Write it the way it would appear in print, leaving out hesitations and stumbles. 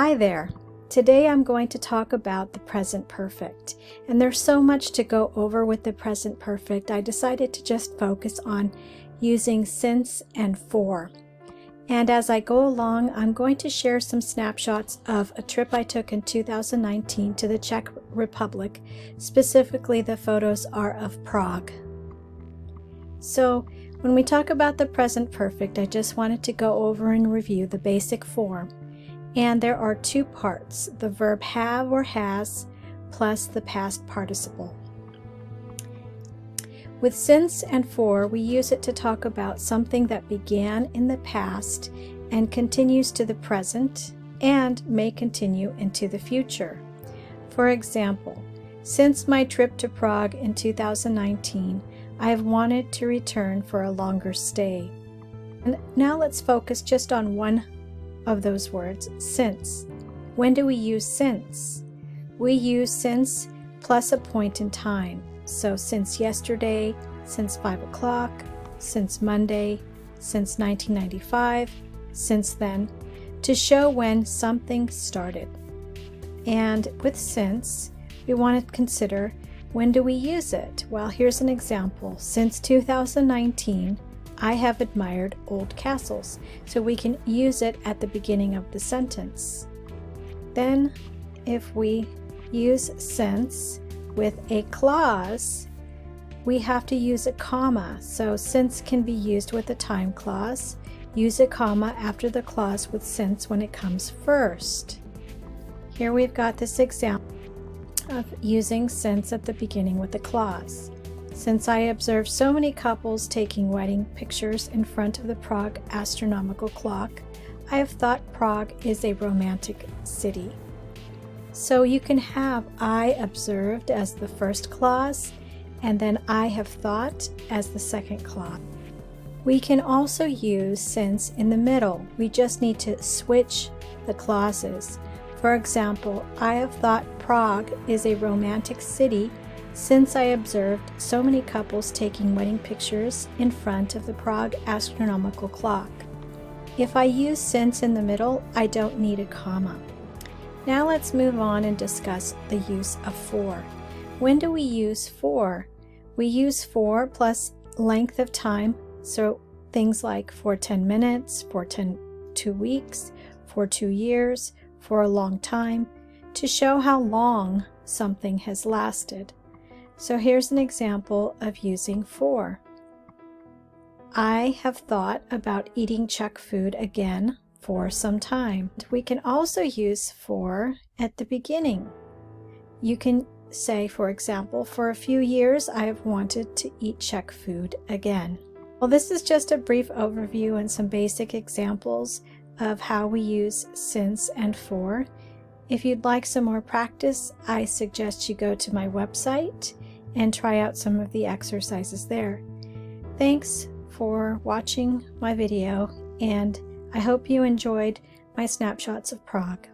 Hi there. Today I'm going to talk about the present perfect. And there's so much to go over with the present perfect, I decided to just focus on using since and for. And as I go along, I'm going to share some snapshots of a trip I took in 2019 to the Czech Republic. Specifically, the photos are of Prague. So, when we talk about the present perfect, I just wanted to go over and review the basic form. And there are two parts, the verb have or has plus the past participle. With since and for, we use it to talk about something that began in the past and continues to the present and may continue into the future. For example, since my trip to Prague in 2019, I have wanted to return for a longer stay. And now let's focus just on one of those words, since. When do we use since? We use since plus a point in time. So since yesterday, since 5 o'clock, since Monday, since 1995, since then, to show when something started. And with since, we want to consider when do we use it? Well, here's an example. Since 2019, I have admired old castles, so we can use it at the beginning of the sentence. Then, if we use since with a clause, we have to use a comma. So since can be used with a time clause. Use a comma after the clause with since when it comes first. Here we've got this example of using since at the beginning with a clause. Since I observed so many couples taking wedding pictures in front of the Prague astronomical clock, I have thought Prague is a romantic city. So you can have I observed as the first clause, and then I have thought as the second clause. We can also use since in the middle. We just need to switch the clauses. For example, I have thought Prague is a romantic city since I observed so many couples taking wedding pictures in front of the Prague astronomical clock. If I use since in the middle, I don't need a comma. Now let's move on and discuss the use of for. When do we use for? We use for plus length of time, so things like for 10 minutes, for 2 weeks, for 2 years, for a long time, to show how long something has lasted. So here's an example of using for. I have thought about eating Czech food again for some time. We can also use for at the beginning. You can say, for example, for a few years I have wanted to eat Czech food again. Well, this is just a brief overview and some basic examples of how we use since and for. If you'd like some more practice, I suggest you go to my website and try out some of the exercises there. Thanks for watching my video, and I hope you enjoyed my snapshots of Prague.